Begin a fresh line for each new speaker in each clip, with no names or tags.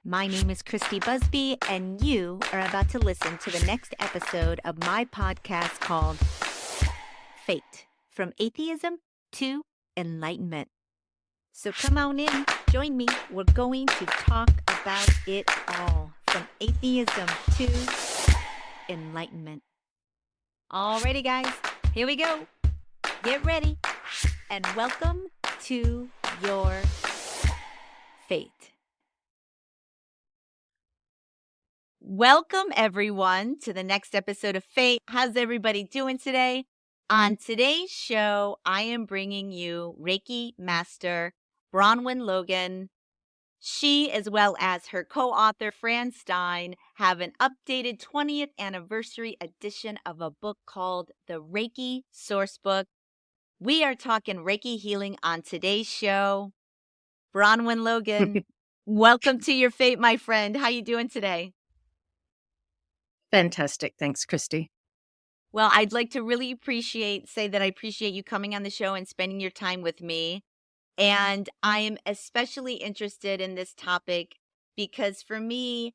My name is Christy Busby, and you are about to listen to the next episode of my podcast called F.A.T.E, From Atheism to Enlightenment. So come on in, join me. We're going to talk about it all, from atheism to enlightenment. Alrighty, guys, here we go. Get ready, and welcome to your F.A.T.E. Welcome, everyone, to the next episode of F.A.T.E. How's everybody doing today? On today's show, I am bringing you Reiki Master Bronwen Logan. She, as well as her co-author, Fran Stein, have an updated 20th anniversary edition of a book called the Reiki Sourcebook. We are talking Reiki healing on today's show. Bronwen Logan, welcome to your F.A.T.E, my friend. How you doing today?
Fantastic. Thanks, Christy.
Well, I'd like to really say that I appreciate you coming on the show and spending your time with me. And I am especially interested in this topic because for me,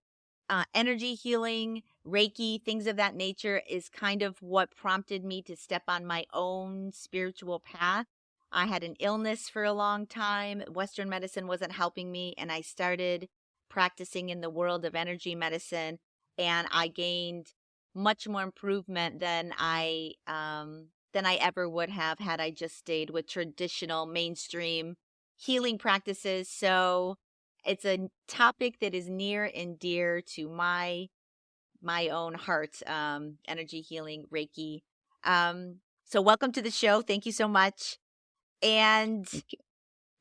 energy healing, Reiki, things of that nature is kind of what prompted me to step on my own spiritual path. I had an illness for a long time. Western medicine wasn't helping me, and I started practicing in the world of energy medicine, and I gained much more improvement than I ever would have had I just stayed with traditional mainstream healing practices. So it's a topic that is near and dear to my own heart, energy healing, Reiki. So welcome to the show. Thank you so much. And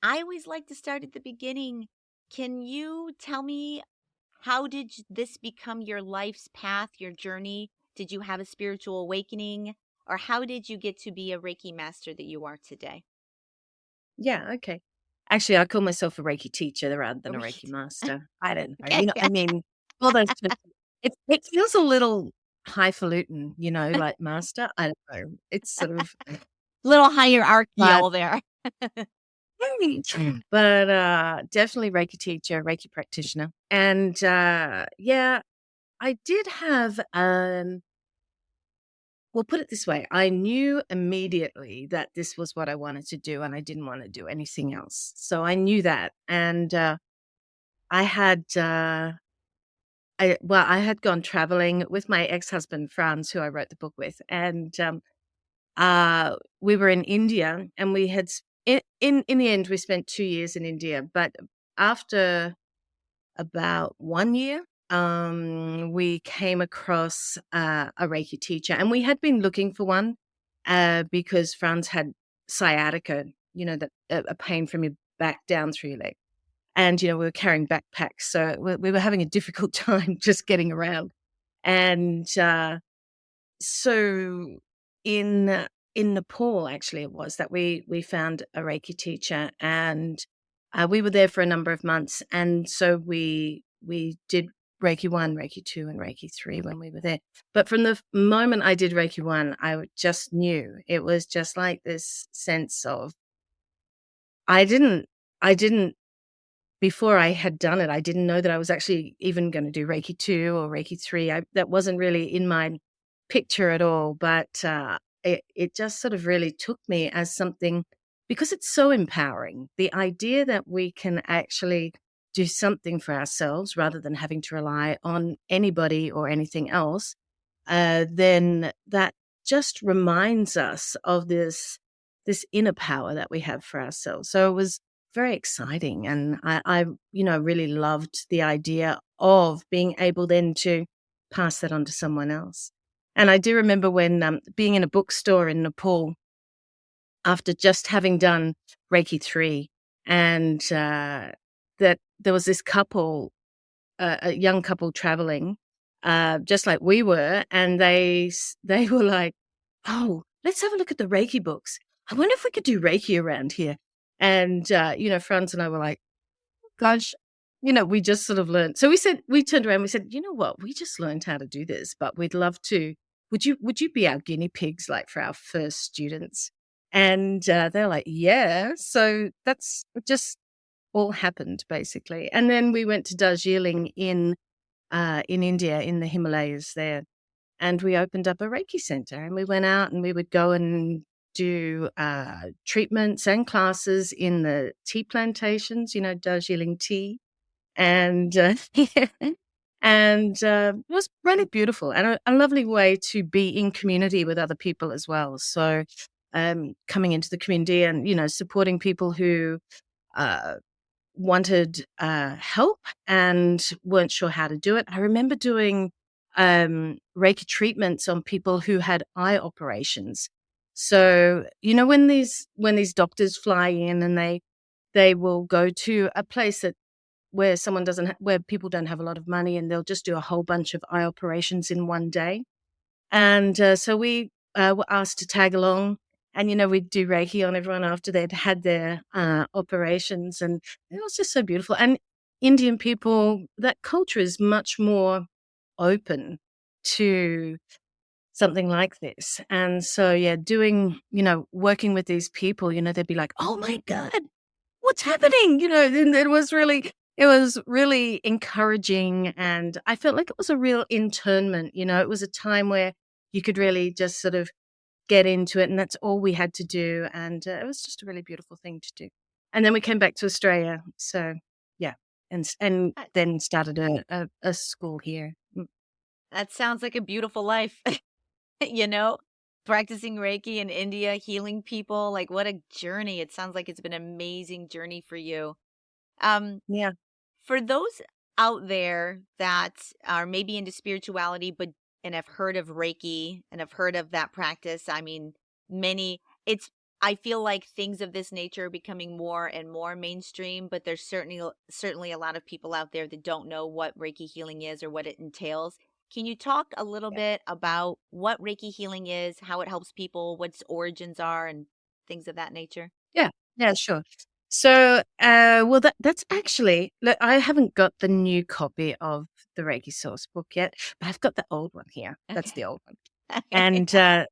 I always like to start at the beginning. Can you tell me, how did this become your life's path, your journey? Did you have a spiritual awakening? Or how did you get to be a Reiki master that you are today?
Yeah, okay. Actually, I call myself a Reiki teacher rather than a Reiki master. I don't know. You know, I mean, all those. It feels a little highfalutin, like master. I don't know. It's sort of
little hierarchical there.
But definitely Reiki teacher, Reiki practitioner. And yeah, I did have well, put it this way. I knew immediately that this was what I wanted to do, and I didn't want to do anything else. So I knew that. And I had gone traveling with my ex-husband, Franz, who I wrote the book with. And we were in India, and we had, in the end, we spent 2 years in India. But after about 1 year, we came across a Reiki teacher, and we had been looking for one because Franz had sciatica, that a pain from your back down through your leg. And, we were carrying backpacks, so we were having a difficult time just getting around. And so in Nepal, actually, it was that we found a Reiki teacher, and we were there for a number of months. And so we did Reiki 1, Reiki 2, and Reiki 3 when we were there. But from the moment I did Reiki 1, I just knew. It was just like this sense of, I didn't, before I had done it, I didn't know that I was actually even going to do Reiki 2 or Reiki 3. That wasn't really in my picture at all. But it just sort of really took me as something, because it's so empowering. The idea that we can actually do something for ourselves rather than having to rely on anybody or anything else, then that just reminds us of this inner power that we have for ourselves. So it was very exciting, and I really loved the idea of being able then to pass that on to someone else. And I do remember when being in a bookstore in Nepal after just having done Reiki 3, and that there was this couple, a young couple traveling, just like we were, and they were like, "Oh, let's have a look at the Reiki books. I wonder if we could do Reiki around here." And Franz and I were like, "Gosh, we just sort of learned." So we turned around, we said, "You know what? We just learned how to do this, but we'd love to. Would you be our guinea pigs, like, for our first students?" And they're like, "Yeah." So that's just all happened basically. And then we went to Darjeeling in India, in the Himalayas there, and we opened up a Reiki center. And we went out and we would go and do treatments and classes in the tea plantations, Darjeeling tea, and it was really beautiful and a lovely way to be in community with other people as well. So coming into the community and supporting people who uh, wanted help and weren't sure how to do it. I remember doing Reiki treatments on people who had eye operations. So when these doctors fly in and they will go to a place that where someone doesn't where people don't have a lot of money, and they'll just do a whole bunch of eye operations in one day. And so we were asked to tag along, and we'd do Reiki on everyone after they'd had their operations, and it was just so beautiful. And Indian people, that culture is much more open to something like this. And so, yeah, working with these people, they'd be like, "Oh my God, what's happening?" And it was really encouraging, and I felt like it was a real internment. It was a time where you could really just sort of get into it, and that's all we had to do, and it was just a really beautiful thing to do. And then we came back to Australia, so yeah, and
That
then started a school here.
that sounds like a beautiful life, you know? Practicing Reiki in India, healing people, like, what a journey. It sounds like it's been an amazing journey for you. Um,
Yeah,
for those out there that are maybe into spirituality but and have heard of Reiki and have heard of that practice, I mean, many it's I feel like things of this nature are becoming more and more mainstream, but there's certainly a lot of people out there that don't know what Reiki healing is or what it entails. Can you talk a little
yeah,
bit about what Reiki healing is, how it helps people, what its origins are, and things of that nature?
yeah, yeah, sure. So, well, that's actually, look, I haven't got the new copy of the Reiki Sourcebook yet, but I've got the old one here. That's
Okay.
the old one.
Okay.
And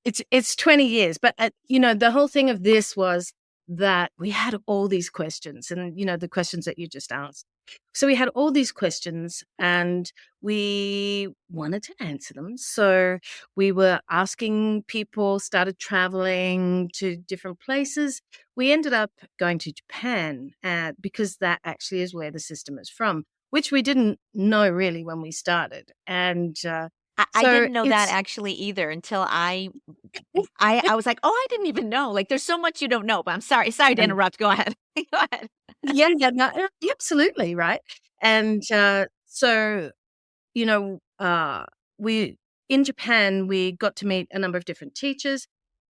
it's 20 years, but the whole thing of this was that we had all these questions, and the questions that you just asked. So we had all these questions, and we wanted to answer them. So we were asking people, started traveling to different places. We ended up going to Japan because that actually is where the system is from, which we didn't know really when we started. And
I
so
didn't know that
it's
actually either until I was like, "Oh, I didn't even know." Like, there's so much you don't know, but I'm sorry to interrupt. Go ahead. Go ahead.
Yeah, yeah, no, absolutely, right? And, so, you know, uh, we in Japan, we got to meet a number of different teachers,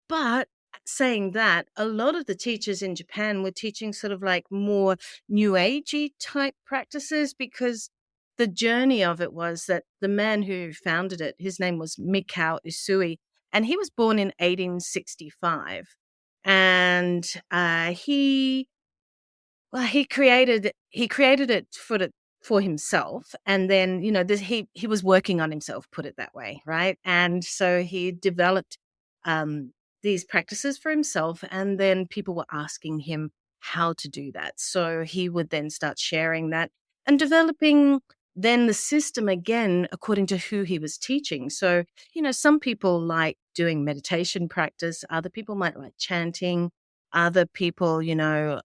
but saying that, a lot of the teachers in Japan were teaching sort of like more new agey type practices, because the journey of it was that the man who founded it, his name was Mikao Usui, and he was born in 1865. And, he created it for himself, and then he was working on himself, put it that way, right? And so he developed um, these practices for himself, and then people were asking him how to do that. So he would then start sharing that and developing then the system again according to who he was teaching. So some people like doing meditation practice, other people might like chanting, other people, are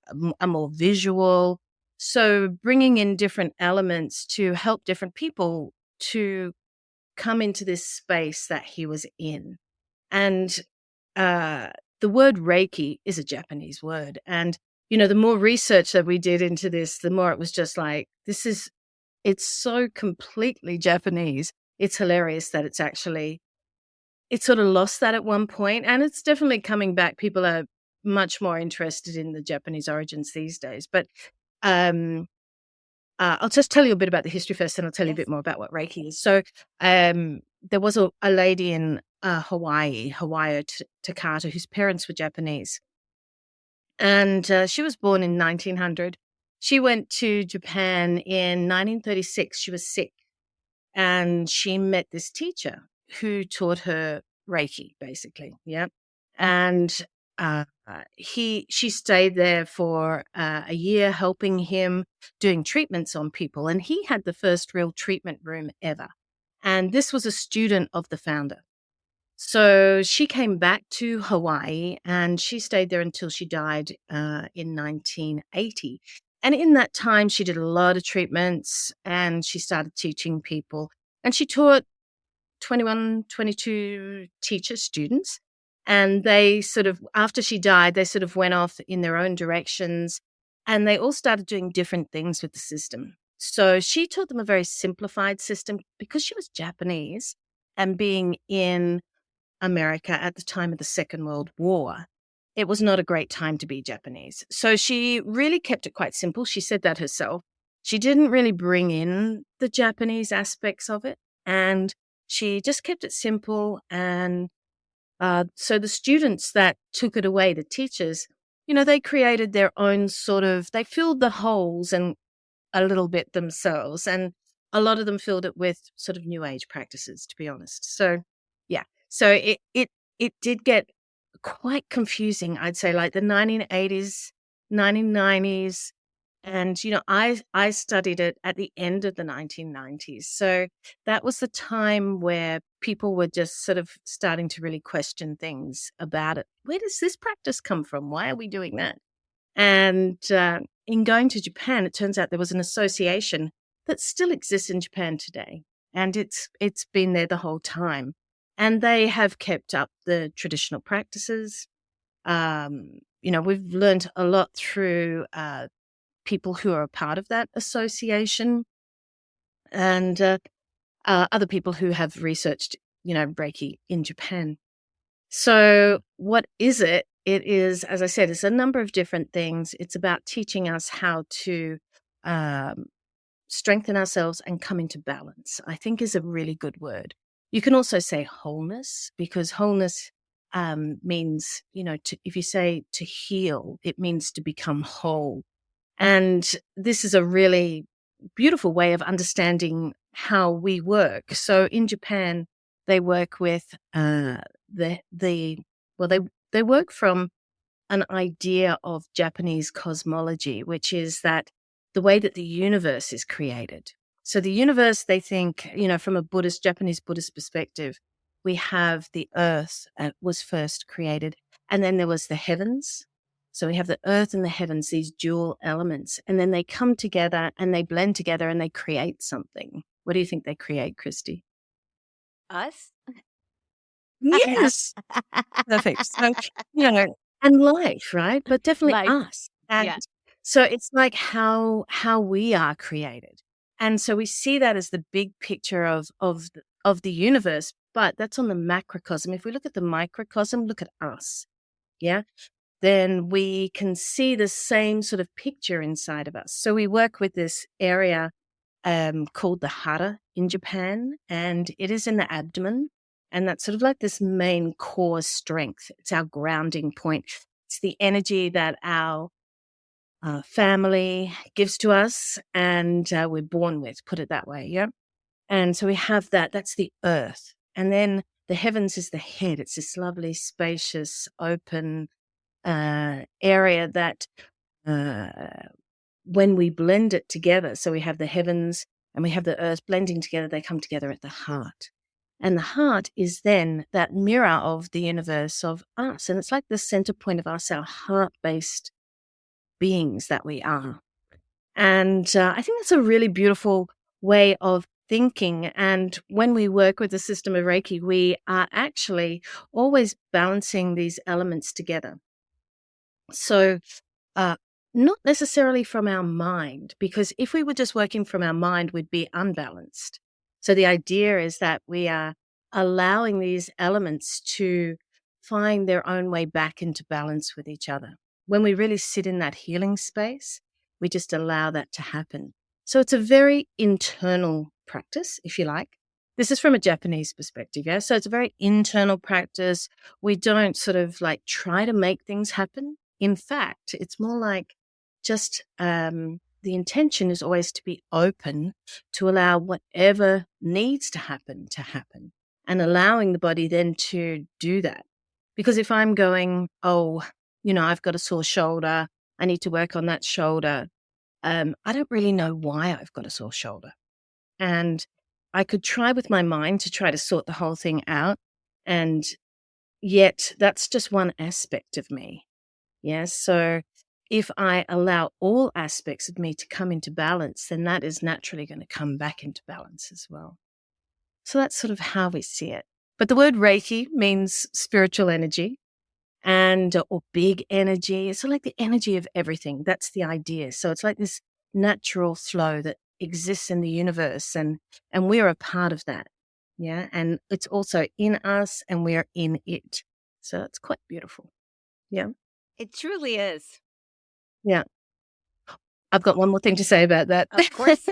more visual. So bringing in different elements to help different people to come into this space that he was in. And uh, the word Reiki is a Japanese word. And, the more research that we did into this, the more it was just like, it's so completely Japanese. It's hilarious that it sort of lost that at one point, and it's definitely coming back. People are much more interested in the Japanese origins these days. But um, I'll just tell you a bit about the history first, and I'll tell you a
Yes.
bit more about what Reiki is. So there was a lady in Hawaii Takata, whose parents were Japanese, and she was born in 1900. She went to Japan in 1936. She was sick, and she met this teacher who taught her Reiki, basically. Yeah. And she stayed there for a year helping him doing treatments on people. And he had the first real treatment room ever. And this was a student of the founder. So she came back to Hawaii and she stayed there until she died in 1980. And in that time, she did a lot of treatments and she started teaching people. And she taught 21, 22 teacher students. And they sort of, after she died, they sort of went off in their own directions and they all started doing different things with the system. So she taught them a very simplified system because she was Japanese and being in America at the time of the Second World War. It was not a great time to be Japanese. So she really kept it quite simple. She said that herself. She didn't really bring in the Japanese aspects of it. And she just kept it simple. And so the students that took it away, the teachers, they created their own they filled the holes and a little bit themselves. And a lot of them filled it with sort of new age practices, to be honest. So, yeah. So it did get quite confusing, I'd say, like the 1980s, 1990s. And, I studied it at the end of the 1990s. So that was the time where people were just sort of starting to really question things about it. Where does this practice come from? Why are we doing that? And in going to Japan, it turns out there was an association that still exists in Japan today. And it's been there the whole time. And they have kept up the traditional practices. We've learned a lot through people who are a part of that association and other people who have researched, Reiki in Japan. So what is it? It is, as I said, it's a number of different things. It's about teaching us how to strengthen ourselves and come into balance, I think is a really good word. You can also say wholeness, because wholeness means, if you say to heal, it means to become whole. And this is a really beautiful way of understanding how we work. So in Japan, they work with they work from an idea of Japanese cosmology, which is that the way that the universe is created. So the universe, they think, from a Japanese Buddhist perspective, we have the earth was first created, and then there was the heavens. So we have the earth and the heavens, these dual elements, and then they come together and they blend together and they create something. What do you think they create, Christy?
Us?
Yes. Perfect. So, and life, right? But definitely
Life.
us. And
Yeah.
so it's like how we are created. And so we see that as the big picture of the universe, but that's on the macrocosm. If we look at the microcosm, look at us. Yeah. Then we can see the same sort of picture inside of us. So we work with this area called the hara in Japan, and it is in the abdomen. And that's sort of like this main core strength. It's our grounding point. It's the energy that our family gives to us and we're born with, put it that way. Yeah. And so we have that. That's the earth. And then the heavens is the head. It's this lovely, spacious, open area that when we blend it together, so we have the heavens and we have the earth blending together, they come together at the heart. And the heart is then that mirror of the universe of us. And it's like the center point of us, our heart-based beings that we are. And I think that's a really beautiful way of thinking. And when we work with the system of Reiki, we are actually always balancing these elements together. So not necessarily from our mind, because if we were just working from our mind, we'd be unbalanced. So the idea is that we are allowing these elements to find their own way back into balance with each other. When we really sit in that healing space, we just allow that to happen. So it's a very internal practice, if you like. This is from a Japanese perspective, yeah? So it's a very internal practice. We don't sort of like try to make things happen. In fact, it's more like just the intention is always to be open to allow whatever needs to happen and allowing the body then to do that. Because if I'm going, oh, I've got a sore shoulder, I need to work on that shoulder. I don't really know why I've got a sore shoulder. And I could try with my mind to try to sort the whole thing out. And yet that's just one aspect of me. Yeah. So if I allow all aspects of me to come into balance, then that is naturally going to come back into balance as well. So that's sort of how we see it. But the word Reiki means spiritual energy and or big energy. It's like the energy of everything. That's the idea. So it's like this natural flow that exists in the universe, and we're a part of that. Yeah. And it's also in us and we're in it. So it's quite beautiful. Yeah.
It truly is.
Yeah. I've got one more thing to say about that.
Of course.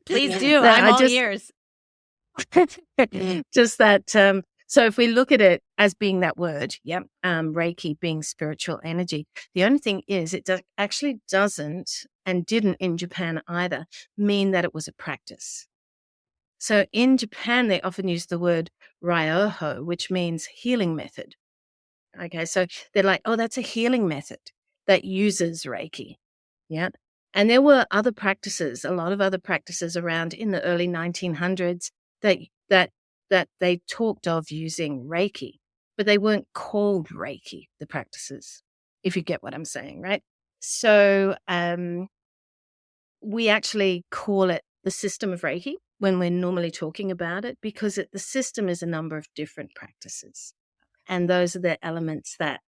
Please do.
That
I'm
I
all
just
ears.
just that so if we look at it as being that word, Reiki being spiritual energy, the only thing is it actually doesn't, and didn't in Japan either, mean that it was a practice. So in Japan, they often use the word ryoho, which means healing method. Okay, so they're like, oh, that's a healing method that uses Reiki. Yeah. And there were other practices, a lot of other practices around in the early 1900s that that that they talked of using Reiki, but they weren't called Reiki, the practices, if you get what I'm saying, right? So we actually call it the system of Reiki when we're normally talking about it, because the system is a number of different practices. And those are the elements that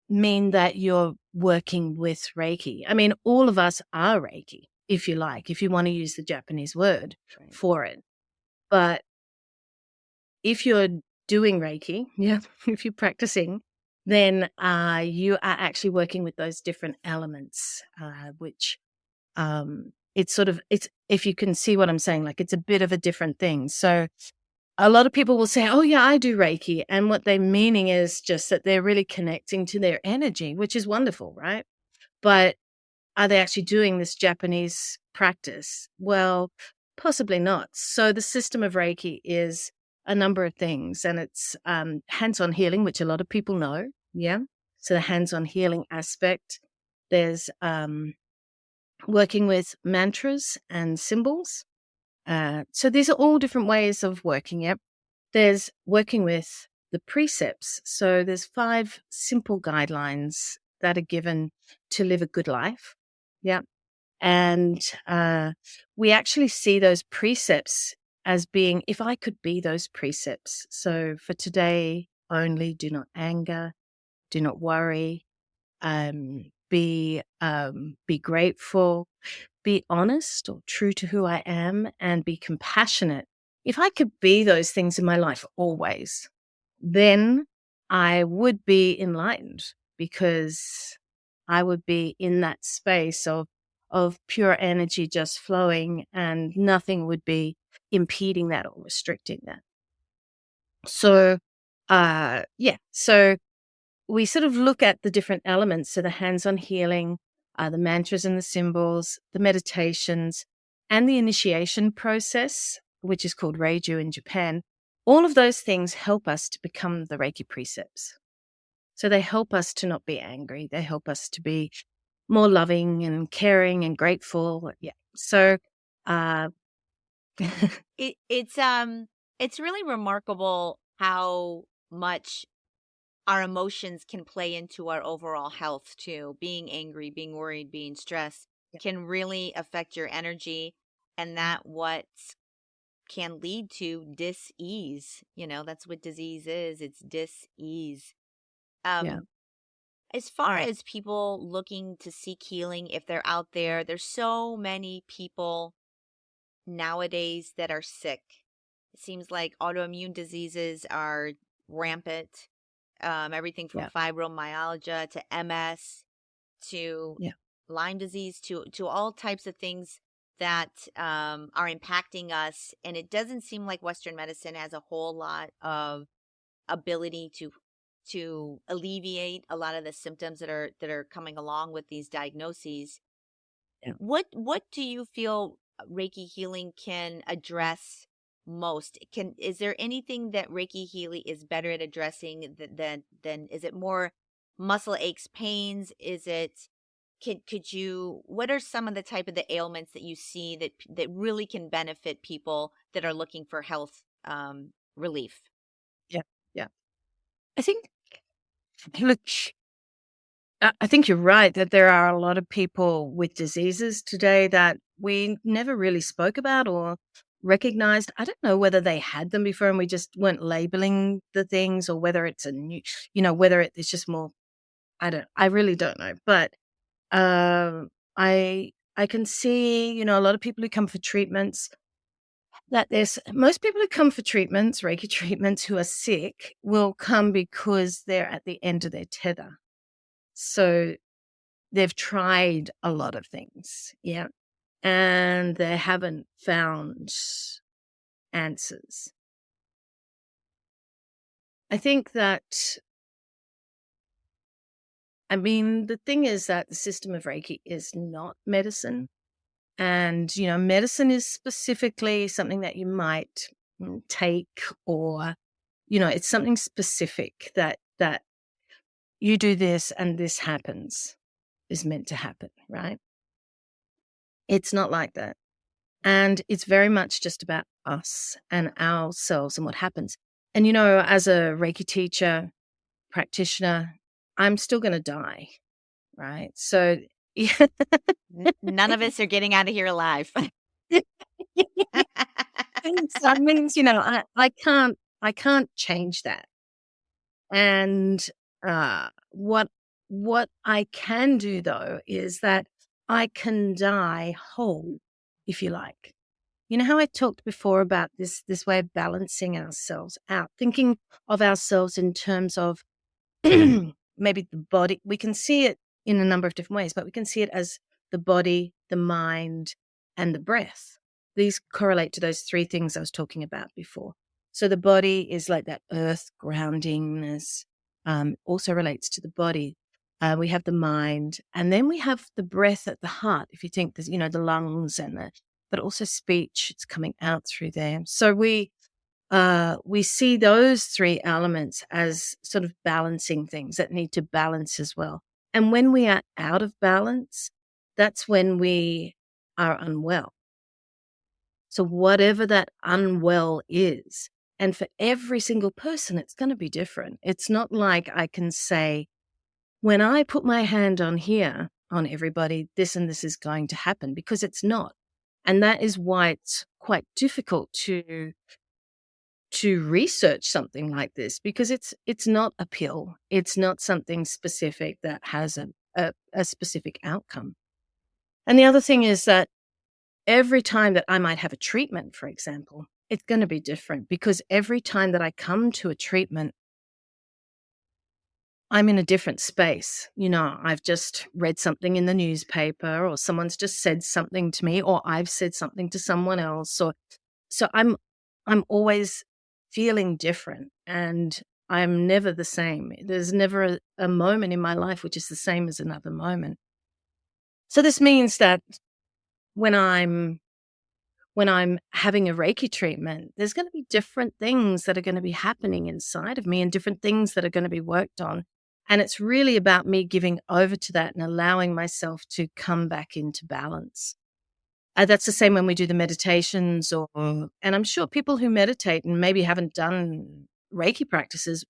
mean that you're working with Reiki. I mean, all of us are Reiki, if you like, if you want to use the Japanese word for it. But if you're doing Reiki, if you're practicing, then you are actually working with those different elements, which it's if you can see what I'm saying, like it's a bit of a different thing. So a lot of people will say, oh, yeah, I do Reiki. And what they're meaning is just that they're really connecting to their energy, which is wonderful, right? But are they actually doing this Japanese practice? Well, possibly not. So the system of Reiki is a number of things, and it's hands-on healing, which a lot of people know. Yeah. So the hands-on healing aspect, there's working with mantras and symbols. So these are all different ways of working. Yep. There's working with the precepts. So there's 5 simple guidelines that are given to live a good life. Yeah. And we actually see those precepts as being, if I could be those precepts. So for today only, do not anger, do not worry, be grateful, be honest or true to who I am, and be compassionate. If I could be those things in my life always, then I would be enlightened, because I would be in that space of pure energy just flowing, and nothing would be impeding that or restricting that. So so we sort of look at the different elements. So the hands-on healing, the mantras and the symbols, the meditations, and the initiation process, which is called Reiju in Japan. All of those things help us to become the Reiki precepts. So they help us to not be angry. They help us to be more loving and caring and grateful. Yeah. So uh
It's really remarkable how much our emotions can play into our overall health too. Being angry, being worried, being stressed can really affect your energy, and that what can lead to dis-ease. That's what disease is. It's dis-ease.
yeah.
Um as far as people looking to seek healing, if they're out there, there's so many people nowadays that are sick. It seems like autoimmune diseases are rampant. Everything from
Yeah.
fibromyalgia to MS to
Yeah.
Lyme disease to all types of things that are impacting us. And it doesn't seem like Western medicine has a whole lot of ability to alleviate a lot of the symptoms that are coming along with these diagnoses.
Yeah.
What do you feel Reiki healing can address most. Is there anything that Reiki Healy is better at addressing than is it more muscle aches, pains? Is it could you what are some of the type of the ailments that you see that really can benefit people that are looking for health relief?
Yeah. Yeah. I think, look, I think you're right that there are a lot of people with diseases today that we never really spoke about or recognized. I don't know whether they had them before and we just weren't labeling the things, or whether it's a new, whether it's just more, I really don't know. But I can see, a lot of people who come for treatments, that there's most people who come for treatments, Reiki treatments, who are sick will come because they're at the end of their tether. So they've tried a lot of things, yeah, and they haven't found answers. I think that, the thing is that the system of Reiki is not medicine. And, medicine is specifically something that you might take, or, it's something specific that you do this and this happens, is meant to happen, right? It's not like that. And it's very much just about us and ourselves and what happens. And, as a Reiki teacher, practitioner, I'm still going to die, right? So, yeah.
None of us are getting out of here alive.
So that means, I can't change that. And what I can do though is that I can die whole, if you like. You know how I talked before about this way of balancing ourselves out, thinking of ourselves in terms of maybe the body. We can see it in a number of different ways, but we can see it as the body, the mind, and the breath. These correlate to those three things I was talking about before. So the body is like that earth groundingness, also relates to the body. We have the mind, and then we have the breath at the heart. If you think there's, the lungs but also speech, it's coming out through there. So we see those three elements as sort of balancing things that need to balance as well. And when we are out of balance, that's when we are unwell. So whatever that unwell is, and for every single person, it's going to be different. It's not like I can say, when I put my hand on here on everybody, this and this is going to happen, because it's not. And that is why it's quite difficult to research something like this, because it's not a pill. It's not something specific that has a specific outcome. And the other thing is that every time that I might have a treatment, for example, it's going to be different, because every time that I come to a treatment, I'm in a different space. I've just read something in the newspaper, or someone's just said something to me, or I've said something to someone else, or so I'm always feeling different, and I'm never the same. There's never a moment in my life which is the same as another moment. So this means that when I'm having a Reiki treatment, there's going to be different things that are going to be happening inside of me, and different things that are going to be worked on. And it's really about me giving over to that and allowing myself to come back into balance. That's the same when we do the meditations, and I'm sure people who meditate and maybe haven't done Reiki practices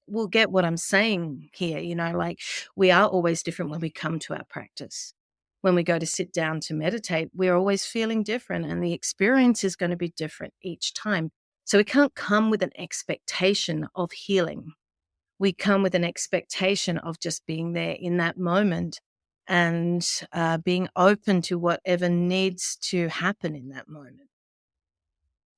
will get what I'm saying here. Like, we are always different when we come to our practice. When we go to sit down to meditate, we're always feeling different, and the experience is going to be different each time. So we can't come with an expectation of healing. We come with an expectation of just being there in that moment, and being open to whatever needs to happen in that moment.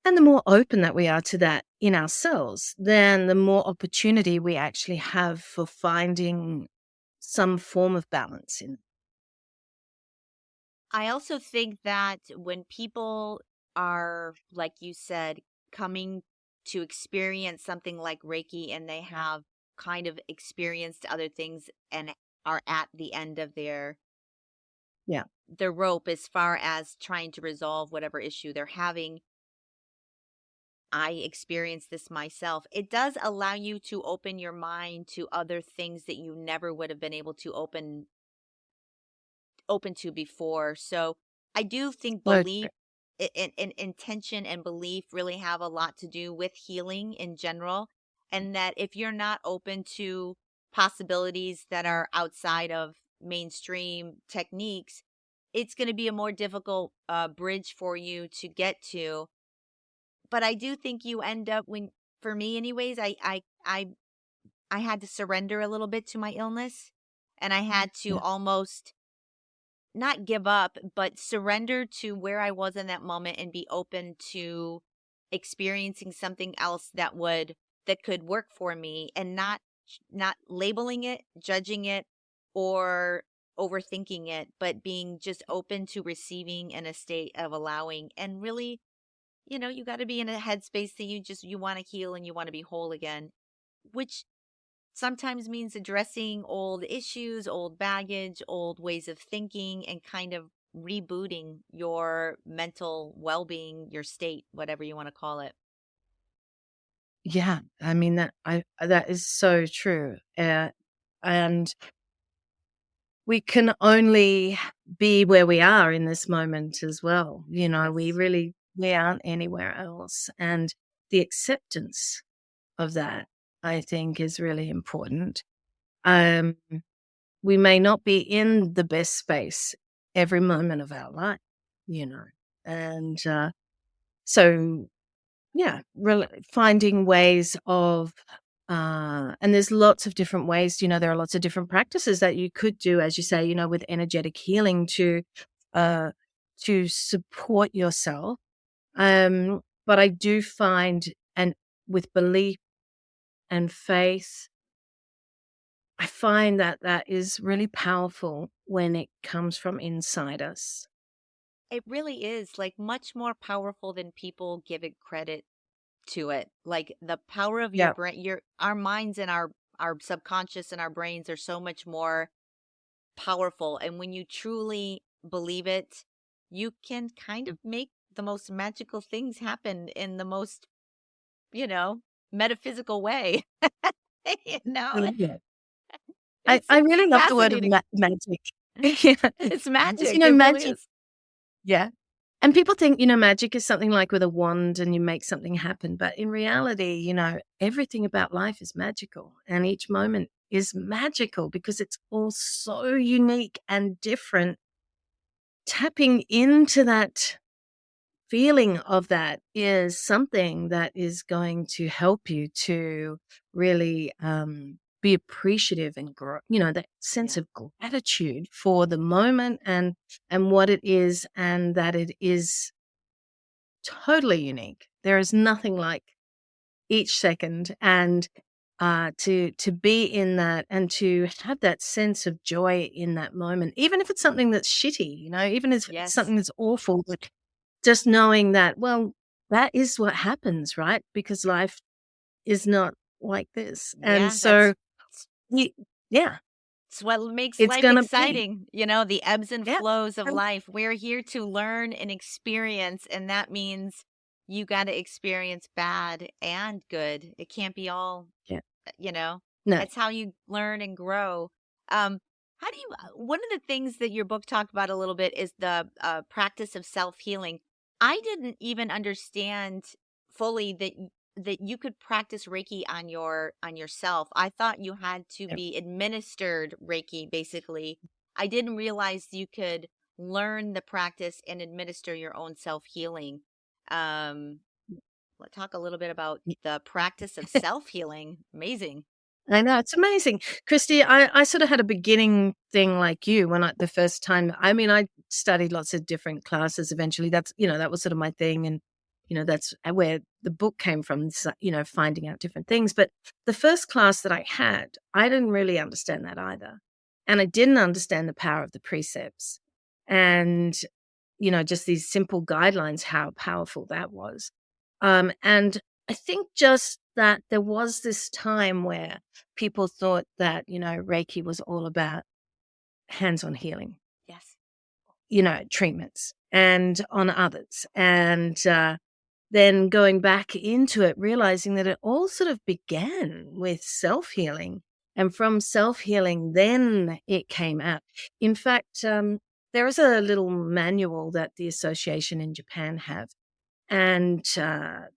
And the more open that we are to that in ourselves, then the more opportunity we actually have for finding some form of balance in.
I also think that when people are, like you said, coming to experience something like Reiki, and they have kind of experienced other things and are at the end of
Yeah.
their rope as far as trying to resolve whatever issue they're having, I experienced this myself. It does allow you to open your mind to other things that you never would have been able to open to before. So I do think
So true.
belief and intention and belief really have a lot to do with healing in general. And that if you're not open to possibilities that are outside of mainstream techniques, it's going to be a more difficult bridge for you to get to. But I do think you end up for me anyways, I had to surrender a little bit to my illness, and I had to
Yeah.
almost not give up, but surrender to where I was in that moment and be open to experiencing something else that could work for me, and not labeling it, judging it, or overthinking it, but being just open to receiving in a state of allowing. And really, you got to be in a headspace that you want to heal and you want to be whole again, which sometimes means addressing old issues, old baggage, old ways of thinking, and kind of rebooting your mental well-being, your state, whatever you want to call it.
Yeah, I mean, that is so true, and we can only be where we are in this moment as well.
Yes.
We aren't anywhere else, and the acceptance of that, I think, is really important. Um, we may not be in the best space every moment of our life, you know, and so yeah, finding ways of, and there's lots of different ways. There are lots of different practices that you could do, as you say, with energetic healing uh, to support yourself. But I do find, and with belief and faith, I find that that is really powerful when it comes from inside us.
It really is like much more powerful than people give it credit to it. Like the power of your
Yeah.
brain, our minds and our subconscious and our brains are so much more powerful. And when you truly believe it, you can kind of make the most magical things happen in the most, you know, metaphysical way. you
I
know,
love it.
it's
I really love the word of
fascinating.
magic. Yeah.
It's
Because,
magic. It really
magic.
is.
Yeah. And people think, magic is something like with a wand and you make something happen. But in reality, everything about life is magical and each moment is magical because it's all so unique and different. Tapping into that feeling of that is something that is going to help you to really be appreciative and grow, that sense
Yeah.
of gratitude for the moment and what it is, and that it is totally unique. There is nothing like each second, and to be in that and to have that sense of joy in that moment, even if it's something that's shitty, even if it's
Yes.
something that's awful, but just knowing that, well, that is what happens, right? Because life is not like this, and
Yeah.
so y- yeah,
It's what makes
it's
life
gonna be,
exciting, the ebbs and
yeah,
flows of
um,
life. We're here to learn and experience, and that means you got to experience bad and good. It can't be all,
yeah,
you know.
no,
It's how you learn and grow. How do you one of the things that your book talked about a little bit is the practice of self-healing. I didn't even understand fully that you could practice Reiki on yourself. I thought you had to
yeah.
be administered Reiki basically. I didn't realize you could learn the practice and administer your own self-healing. Um let's talk a little bit about the practice of self-healing. Amazing.
I know, it's amazing. Christy, I sort of had a beginning thing like you when the first time, I mean, I studied lots of different classes eventually. That was sort of my thing. And, that's where the book came from, finding out different things. But the first class that I had, I didn't really understand that either. And I didn't understand the power of the precepts and, just these simple guidelines, how powerful that was. And I think just that there was this time where people thought that, Reiki was all about hands-on healing,
Yes.
treatments and on others. And then going back into it, realizing that it all sort of began with self-healing. And from self-healing, then it came out. In fact, there is a little manual that the association in Japan have, and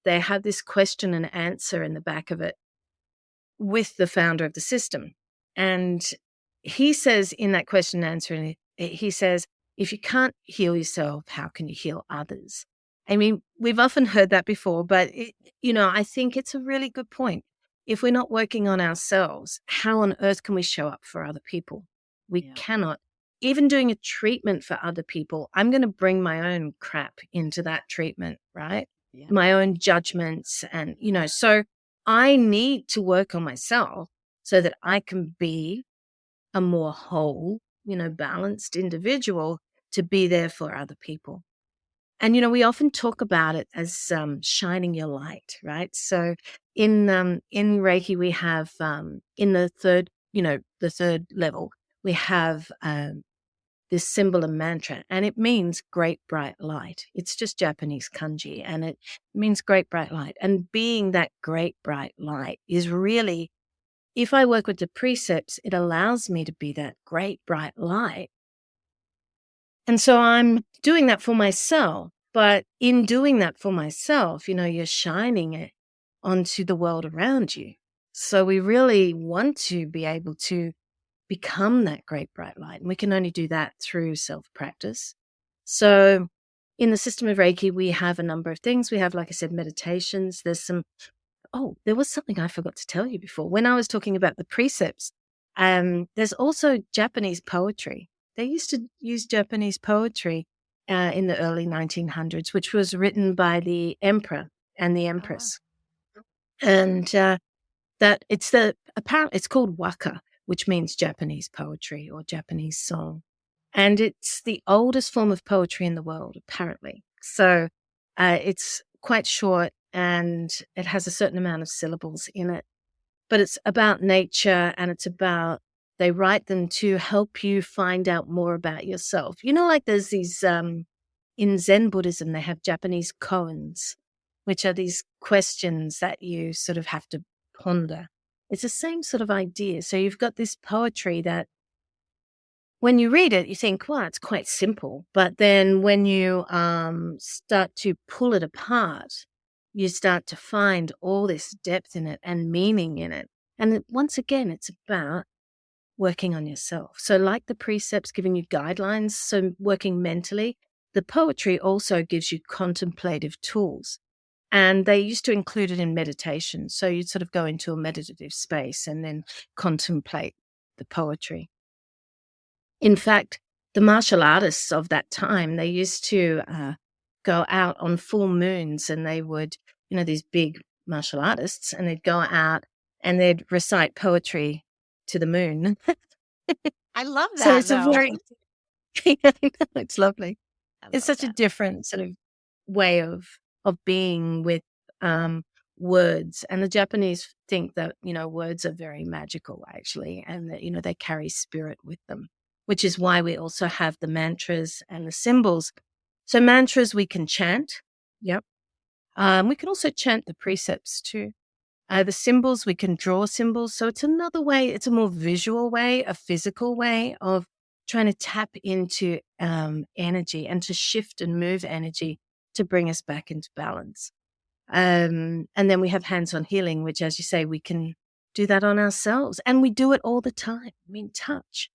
they have this question and answer in the back of it with the founder of the system. And he says in that question and answer, he says, if you can't heal yourself, how can you heal others? I mean, we've often heard that before, but I think it's a really good point. If we're not working on ourselves, how on earth can we show up for other people? We
Yeah.
cannot. Even doing a treatment for other people, I'm going to bring my own crap into that treatment, right?
Yeah.
My own judgments. And, so I need to work on myself so that I can be a more whole, balanced individual to be there for other people. And, we often talk about it as shining your light, right? So in Reiki, we have in the third level, we have this symbol and mantra, and it means great bright light. It's just Japanese kanji, and it means great bright light. And being that great bright light is really, if I work with the precepts, it allows me to be that great bright light. And so I'm doing that for myself. But in doing that for myself, you're shining it onto the world around you. So we really want to be able to become that great bright light. And we can only do that through self-practice. So in the system of Reiki, we have a number of things. We have, like I said, meditations. There was something I forgot to tell you before. When I was talking about the precepts, there's also Japanese poetry. They used to use Japanese poetry in the early 1900s, which was written by the emperor and the
Oh, wow.
empress. And it's called waka, which means Japanese poetry or Japanese song. And it's the oldest form of poetry in the world, apparently. So it's quite short and it has a certain amount of syllables in it. But it's about nature, and they write them to help you find out more about yourself. Like there's these, in Zen Buddhism, they have Japanese koans, which are these questions that you sort of have to ponder. It's the same sort of idea. So you've got this poetry that when you read it, you think, well, it's quite simple. But then when you start to pull it apart, you start to find all this depth in it and meaning in it. And once again, it's about working on yourself. So like the precepts giving you guidelines, so working mentally, the poetry also gives you contemplative tools. And they used to include it in meditation. So you'd sort of go into a meditative space and then contemplate the poetry. In fact, the martial artists of that time, they used to go out on full moons, and they would, these big martial artists, and they'd go out and they'd recite poetry to the moon.
I love
So
that,
it's a
though.
very, I know, it's lovely.
I
It's
love
such a
that.
different sort of way of being with words. And the Japanese think that, words are very magical, actually, and that, they carry spirit with them, which is why we also have the mantras and the symbols. So mantras we can chant. Yep. We can also chant the precepts too. The symbols, we can draw symbols. So it's another way, it's a more visual way, a physical way of trying to tap into energy and to shift and move energy to bring us back into balance. And then we have hands-on healing, which, as you say, we can do that on ourselves. And we do it all the time. I mean, touch,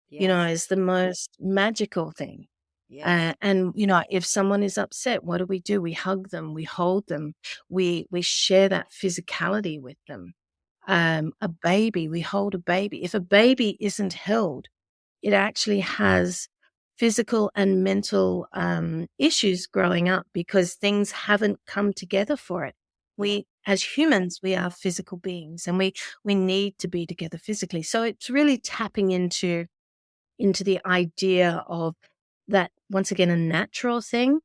Yes.
is the most magical thing.
Yes.
And, if someone is upset, what do? We hug them, we hold them, we share that physicality with them. A baby, we hold a baby. If a baby isn't held, it actually has physical and mental issues growing up because things haven't come together for it.
Yeah.
As humans, we are physical beings, and we need to be together physically. So it's really tapping into the idea of that, once again, a natural thing,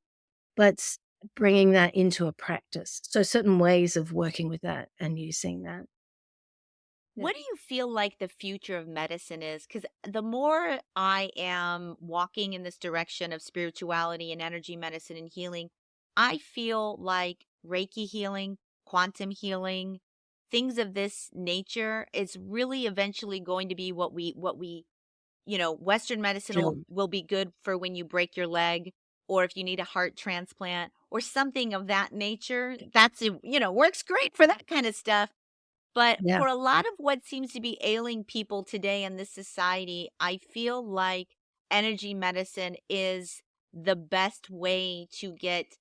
but bringing that into a practice. So certain ways of working with that and using that. Yeah.
What do you feel like the future of medicine is? Because the more I am walking in this direction of spirituality and energy medicine and healing, I feel like Reiki healing, quantum healing, things of this nature is really eventually going to be what we Western medicine
True.
will be good for when you break your leg or if you need a heart transplant or something of that nature. Works great for that kind of stuff. But
Yeah.
for a lot of what seems to be ailing people today in this society, I feel like energy medicine is the best way to get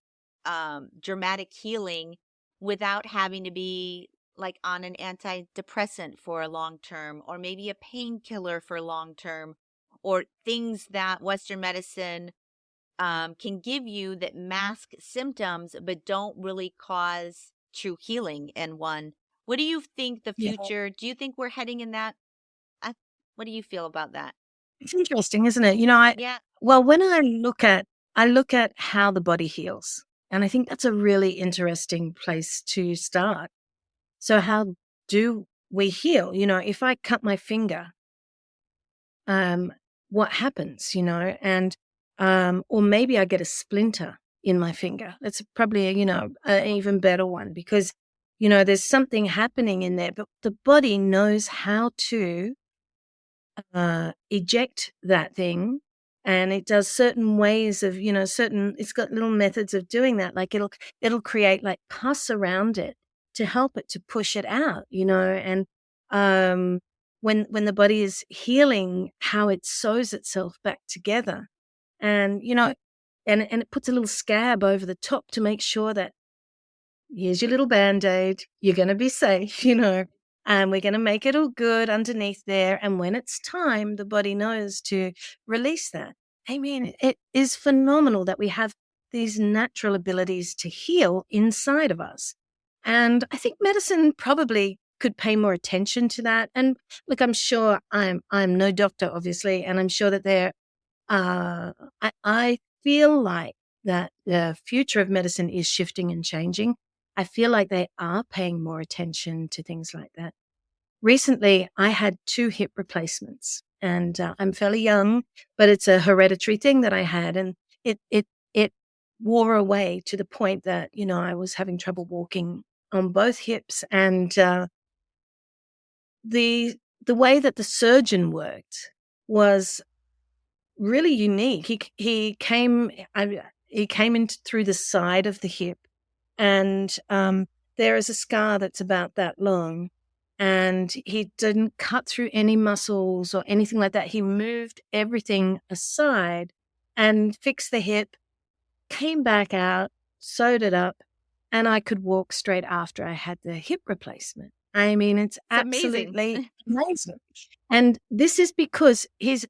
dramatic healing without having to be like on an antidepressant for a long term, or maybe a painkiller for long term, or things that Western medicine can give you that mask symptoms but don't really cause true healing in one. What do you think the
Yeah.
future? Do you think we're heading in that? uh, What do you feel about that?
It's interesting, isn't it?
Yeah.
When I look at how the body heals, and I think that's a really interesting place to start. So how do we heal? If I cut my finger, um, what happens, and or maybe I get a splinter in my finger. That's probably an even better one because there's something happening in there, but the body knows how to eject that thing, and it does certain ways of it's got little methods of doing that, like it'll create like pus around it to help it to push it out, and um when the body is healing, how it sews itself back together, and and it puts a little scab over the top to make sure that here's your little Band-Aid. You're going to be safe, and we're going to make it all good underneath there. And when it's time, the body knows to release that. I mean, it is phenomenal that we have these natural abilities to heal inside of us. And I think medicine probably could pay more attention to that. And look, I'm sure I'm no doctor, obviously, and I'm sure that uh, I feel like that the future of medicine is shifting and changing. I feel like they are paying more attention to things like that. Recently, I had 2 hip replacements, and I'm fairly young, but it's a hereditary thing that I had, and it wore away to the point that I was having trouble walking on both hips, and the the way that the surgeon worked was really unique. He came in through the side of the hip, and there is a scar that's about that long. And he didn't cut through any muscles or anything like that. He moved everything aside and fixed the hip, came back out, sewed it up, and I could walk straight after I had the hip replacement. I mean, it's
It's amazing.
absolutely amazing. And this is because he's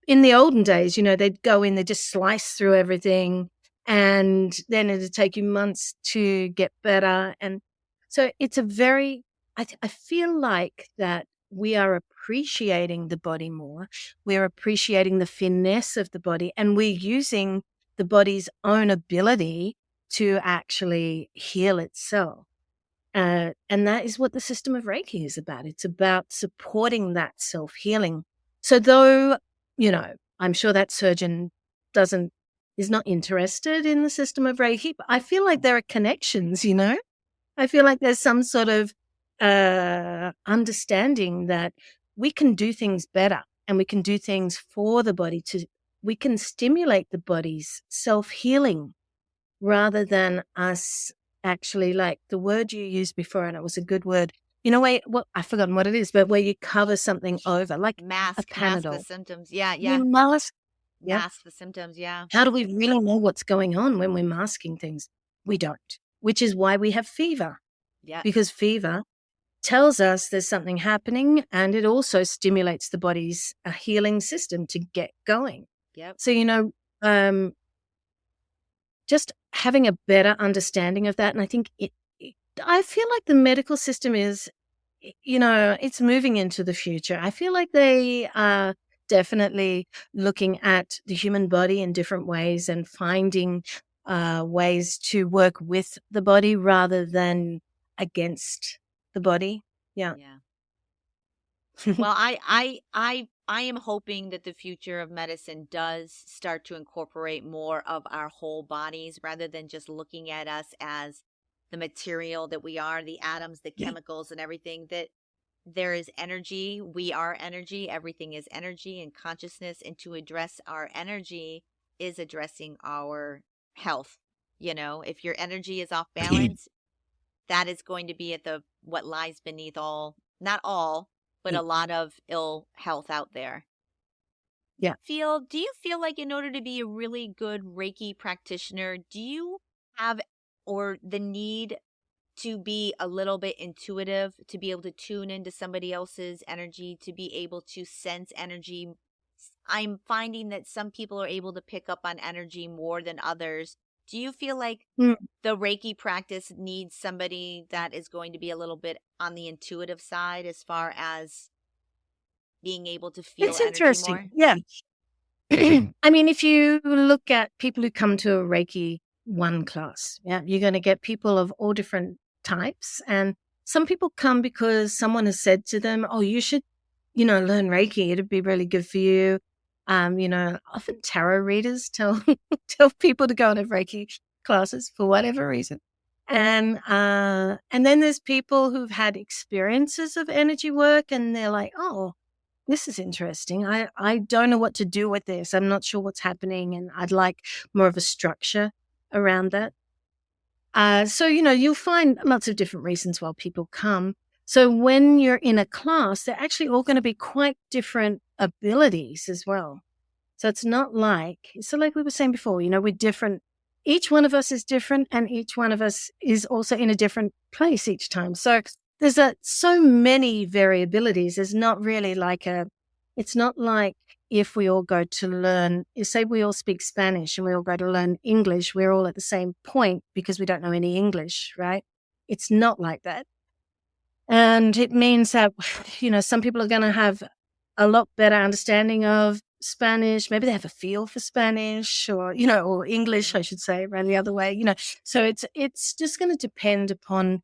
in the olden days, they'd go in, they'd just slice through everything, and then it'd take you months to get better. And so it's a very, I feel like that we are appreciating the body more. We're appreciating the finesse of the body, and we're using the body's own ability to actually heal itself. And that is what the system of Reiki is about. It's about supporting that self healing. So, though, I'm sure that surgeon doesn't is not interested in the system of Reiki, but I feel like there are connections. I feel like there's some sort of understanding that we can do things better, and we can do things for the body we can stimulate the body's self healing rather than us actually, like the word you used before, and it was a good word. I've forgotten what it is, but where you cover something over, like a
Mask the
Panadol.
symptoms. Yeah,
We
yeah.
mask. Yeah.
Mask the symptoms. Yeah.
How do we really know what's going on when we're masking things? We don't, which is why we have fever,
Yeah.
because fever tells us there's something happening, and it also stimulates the body's healing system to get going.
Yep.
So, um, just having a better understanding of that. And I think I feel like the medical system is, it's moving into the future. I feel like they are definitely looking at the human body in different ways and finding ways to work with the body rather than against the body. Yeah.
Yeah. Well, I I am hoping that the future of medicine does start to incorporate more of our whole bodies rather than just looking at us as the material that we are, the atoms, the
Yeah.
chemicals, and everything. That there is energy. We are energy. Everything is energy and consciousness. And to address our energy is addressing our health. You know, if your energy is off balance, that is going to be at the what lies beneath all, not all, but
Yeah.
a lot of ill health out there.
Yeah.
Do you feel like in order to be a really good Reiki practitioner, do you have or the need to be a little bit intuitive, to be able to tune into somebody else's energy, to be able to sense energy? I'm finding that some people are able to pick up on energy more than others. Do you feel like
Mm.
the Reiki practice needs somebody that is going to be a little bit on the intuitive side as far as being able to feel
It's
energy
interesting.
more?
Yeah. I mean, if you look at people who come to a Reiki 1 class, yeah, you're going to get people of all different types. And some people come because someone has said to them, oh, you should, learn Reiki. It'd be really good for you. Often tarot readers tell tell people to go and have Reiki classes for whatever reason. And then there's people who've had experiences of energy work and they're like, oh, this is interesting. I don't know what to do with this. I'm not sure what's happening, and I'd like more of a structure around that. So, you'll find lots of different reasons why people come. So when you're in a class, they're actually all going to be quite different abilities as well. So it's not like we were saying before, we're different. Each one of us is different and each one of us is also in a different place each time. So there's so many variabilities. There's not really it's not like if we all go to learn, say we all speak Spanish and we all go to learn English, we're all at the same point because we don't know any English, right? It's not like that. And it means that, some people are going to have a lot better understanding of Spanish. Maybe they have a feel for Spanish or English,
Mhm.
I should say, around the other way. So it's just going to depend upon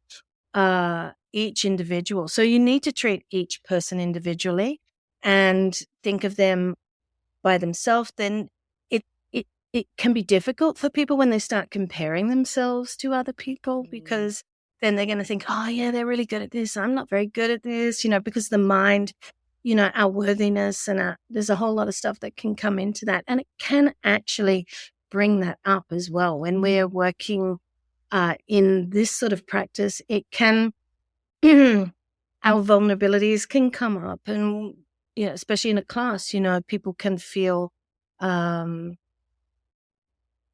each individual. So you need to treat each person individually and think of them by themselves. Then it it can be difficult for people when they start comparing themselves to other people
Mm,
because then they're going to think, oh yeah, they're really good at this. I'm not very good at this, because the mind, our worthiness and there's a whole lot of stuff that can come into that. And it can actually bring that up as well. When we're working in this sort of practice, it can, our vulnerabilities can come up. And, especially in a class, people can feel, um,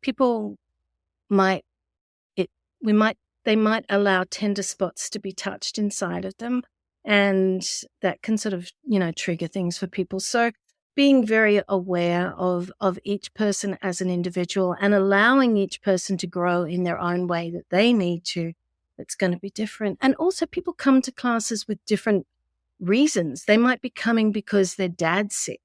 people might, it, we might, they might allow tender spots to be touched inside of them. And that can sort of, trigger things for people. So being very aware of each person as an individual and allowing each person to grow in their own way that they need to, it's going to be different. And also people come to classes with different reasons. They might be coming because their dad's sick.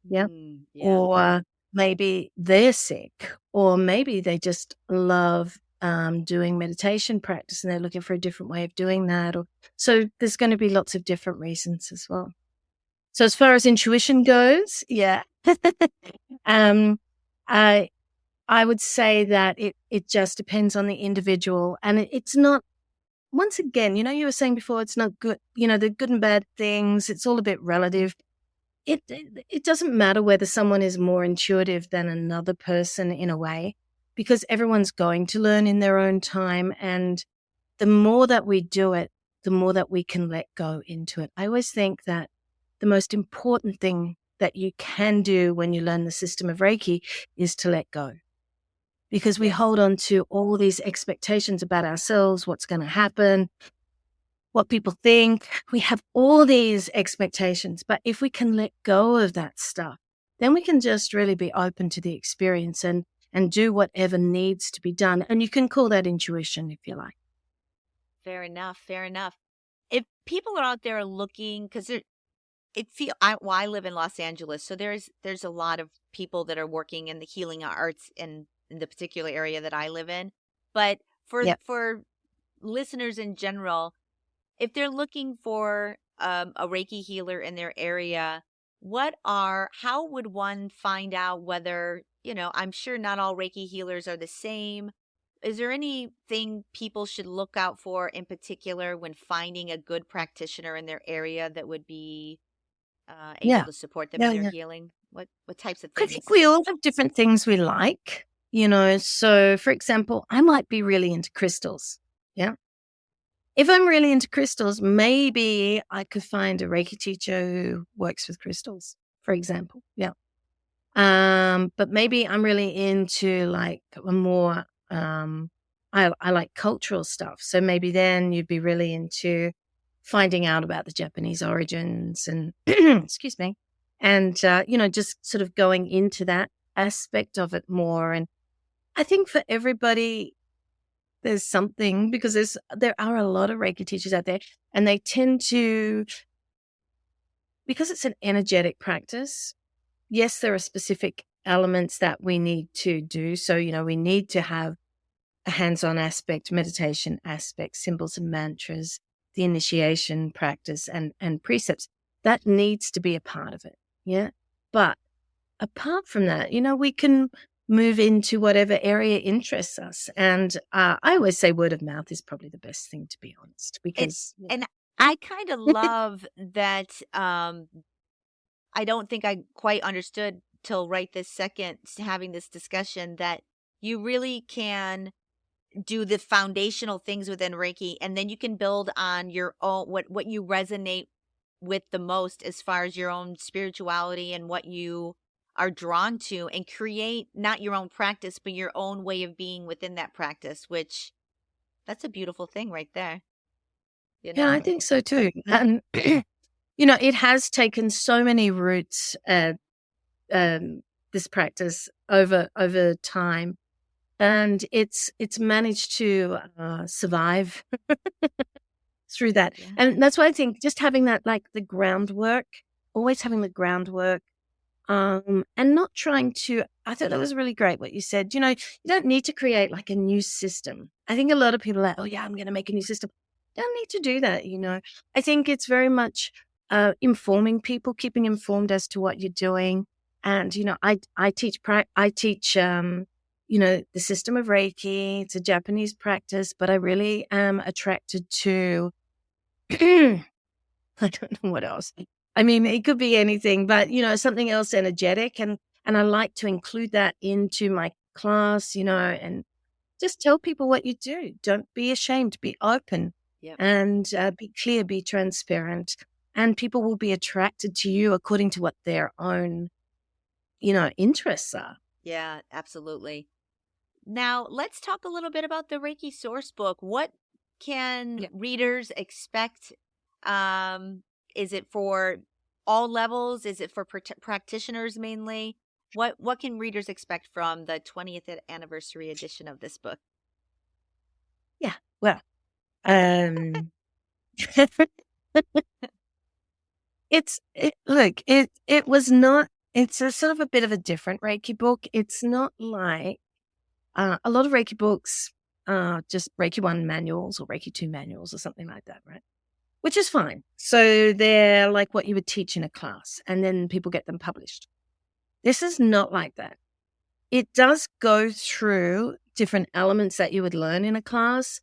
Yeah.
yeah.
Or maybe they're sick, or maybe they just love doing meditation practice and they're looking for a different way of doing that. Or so there's going to be lots of different reasons as well. So as far as intuition goes, yeah, um, I I would say that it just depends on the individual, and it's not. Once again, you were saying before, it's not good. The good and bad things. It's all a bit relative. It doesn't matter whether someone is more intuitive than another person in a way, because everyone's going to learn in their own time. And the more that we do it, the more that we can let go into it. I always think that the most important thing that you can do when you learn the system of Reiki is to let go, because we
Yes.
hold on to all these expectations about ourselves, what's going to happen, what people think. We have all these expectations, but if we can let go of that stuff, then we can just really be open to the experience and do whatever needs to be done. And you can call that intuition if you like.
Fair enough. Fair enough. If people are out there looking, because I live in Los Angeles, so there's a lot of people that are working in the healing arts in the particular area that I live in. But
Yeah.
for listeners in general, if they're looking for a Reiki healer in their area, how would one find out whether, I'm sure not all Reiki healers are the same. Is there anything people should look out for in particular when finding a good practitioner in their area that would be able
Yeah.
to support them in
Yeah,
their
yeah.
healing? What types of
I think
things?
we all have different things we like, So, for example, I might be really into crystals. Yeah. If I'm really into crystals, maybe I could find a Reiki teacher who works with crystals, for example. Yeah. But maybe I'm really into like a more I like cultural stuff. So maybe then you'd be really into finding out about the Japanese origins and excuse me. And just sort of going into that aspect of it more. And I think for everybody there's something because there are a lot of Reiki teachers out there and they tend to because it's an energetic practice. Yes, there are specific elements that we need to do. So, we need to have a hands-on aspect, meditation aspect, symbols and mantras, the initiation practice and precepts. That needs to be a part of it. Yeah. But apart from that, we can move into whatever area interests us. And I always say word of mouth is probably the best thing, to be honest,
And
because
and I kind of love that. I don't think I quite understood till right this second, having this discussion, that you really can do the foundational things within Reiki, and then you can build on your own, what you resonate with the most as far as your own spirituality and what you are drawn to, and create not your own practice but your own way of being within that practice, which that's a beautiful thing right there, you
yeah, I
know.
think so too. And, it has taken so many routes, this practice over time. And it's managed to survive through that.
Yeah.
And that's why I think just having that, like the groundwork, always having the groundwork, and not trying to, I thought that was really great what you said. You don't need to create like a new system. I think a lot of people are like, oh, yeah, I'm going to make a new system. Don't need to do that. I think it's very much informing people, keeping informed as to what you're doing. And, I teach the system of Reiki. It's a Japanese practice, but I really am attracted to I don't know what else. I mean, it could be anything, but, something else energetic. And I like to include that into my class, and just tell people what you do. Don't be ashamed, be open
Yep.
and be clear, be transparent. And people will be attracted to you according to what their own, interests are.
Yeah, absolutely. Now, let's talk a little bit about the Reiki Sourcebook. What can
Yeah.
readers expect? Um, is it for all levels? Is it for practitioners mainly? What can readers expect from the 20th anniversary edition of this book?
Yeah. Well, um, it was not, it's a sort of a bit of a different Reiki book. It's not like a lot of Reiki books are just Reiki 1 manuals or Reiki 2 manuals or something like that, right? Which is fine. So they're like what you would teach in a class and then people get them published. This is not like that. It does go through different elements that you would learn in a class,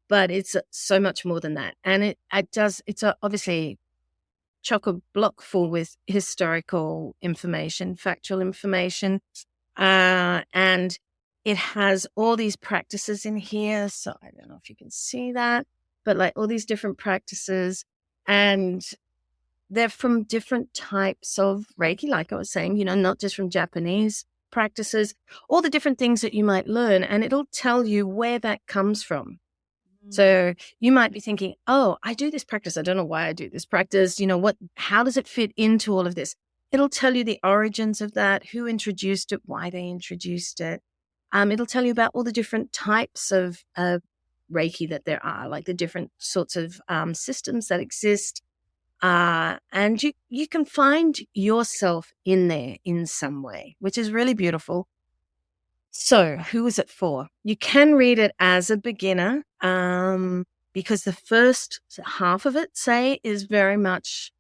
but it's so much more than that. And it's obviously chock-a-block full with historical information, factual information, and it has all these practices in here. So I don't know if you can see that, but like all these different practices, and they're from different types of Reiki, like I was saying, not just from Japanese practices, all the different things that you might learn, and it'll tell you where that comes from.
Mm.
So you might be thinking, oh, I do this practice. I don't know why I do this practice. How does it fit into all of this? It'll tell you the origins of that, who introduced it, why they introduced it. It'll tell you about all the different types of Reiki that there are, like the different sorts of systems that exist. And you can find yourself in there in some way, which is really beautiful. So who is it for? You can read it as a beginner because the first half of it, say, is very much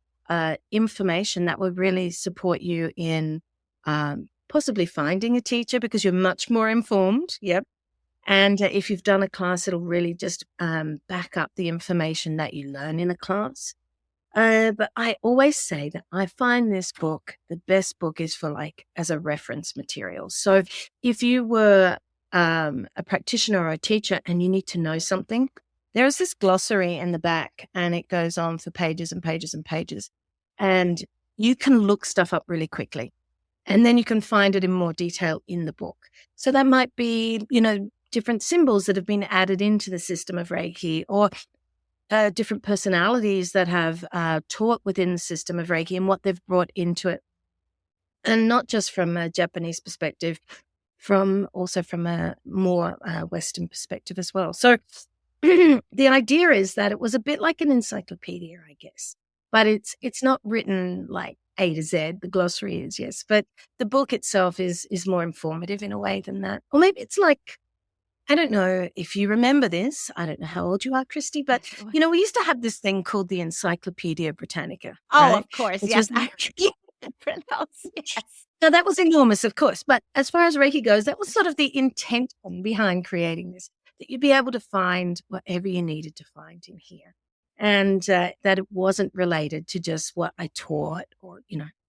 information that will really support you in possibly finding a teacher because you're much more informed. Yep. And if you've done a class, it'll really just back up the information that you learn in a class. But I always say that I find this book, the best book is for like as a reference material. So if you were a practitioner or a teacher and you need to know something, there is this glossary in the back and it goes on for pages and pages and pages. And you can look stuff up really quickly. And then you can find it in more detail in the book. So that might be, different symbols that have been added into the system of Reiki, or different personalities that have taught within the system of Reiki and what they've brought into it. And not just from a Japanese perspective, also from a more Western perspective as well. So the idea is that it was a bit like an encyclopedia, I guess, but it's not written like A to Z. The glossary is, yes, but the book itself is more informative in a way than that. Or maybe it's like, I don't know if you remember this. I don't know how old you are, Christy, but we used to have this thing called the Encyclopedia Britannica.
Oh,
right?
of course.
Which
Yes.
was-
For those, yes.
Now, that was enormous, of course. But as far as Reiki goes, that was sort of the intention behind creating this, that you'd be able to find whatever you needed to find in here. And that it wasn't related to just what I taught or,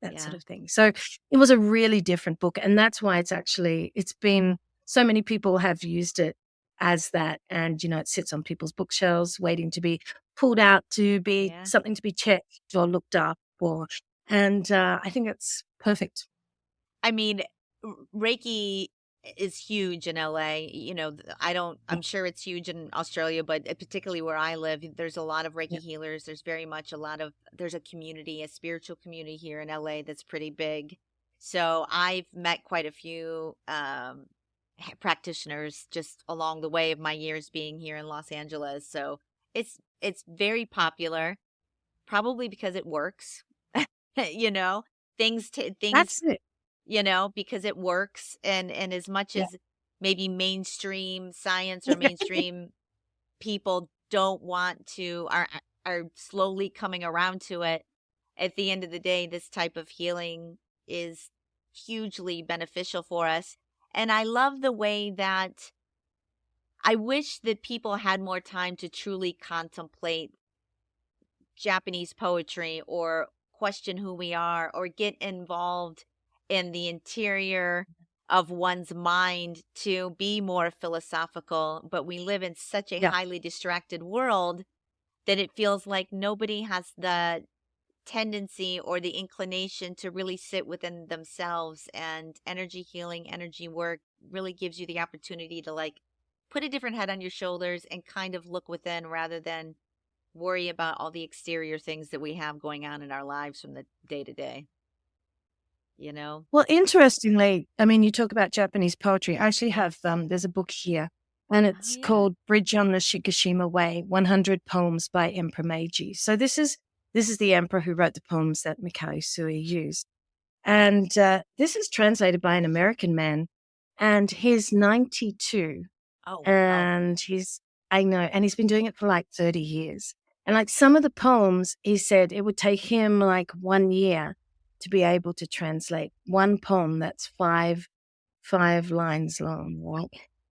that sort of thing. So it was a really different book. And that's why it's been, so many people have used it as that. And, it sits on people's bookshelves waiting to be pulled out to be something to be checked or looked up and I think it's perfect.
I mean, Reiki is huge in LA. I'm sure it's huge in Australia, but particularly where I live, there's a lot of Reiki healers. There's very much there's a spiritual community here in LA that's pretty big. So I've met quite a few practitioners just along the way of my years being here in Los Angeles. So it's very popular, probably because it works. Things
That's it.
because it works, and as much as maybe mainstream science or mainstream people don't want to, are slowly coming around to it, at the end of the day, this type of healing is hugely beneficial for us. And I love the way that I wish that people had more time to truly contemplate Japanese poetry or question who we are or get involved in the interior of one's mind to be more philosophical. But we live in such a highly distracted world that it feels like nobody has the tendency or the inclination to really sit within themselves. And energy healing, energy work really gives you the opportunity to like put a different head on your shoulders and kind of look within rather than worry about all the exterior things that we have going on in our lives from the day to day.
Well, interestingly, I mean, you talk about Japanese poetry. I actually have, there's a book here and it's called Bridge on the Shikishima Way, 100 Poems by Emperor Meiji. So this is the emperor who wrote the poems that Mikao Sui used. And this is translated by an American man and he's 92.
Oh,
and I know, and he's been doing it for like 30 years. And like some of the poems, he said it would take him like 1 year to be able to translate one poem that's five lines long, right?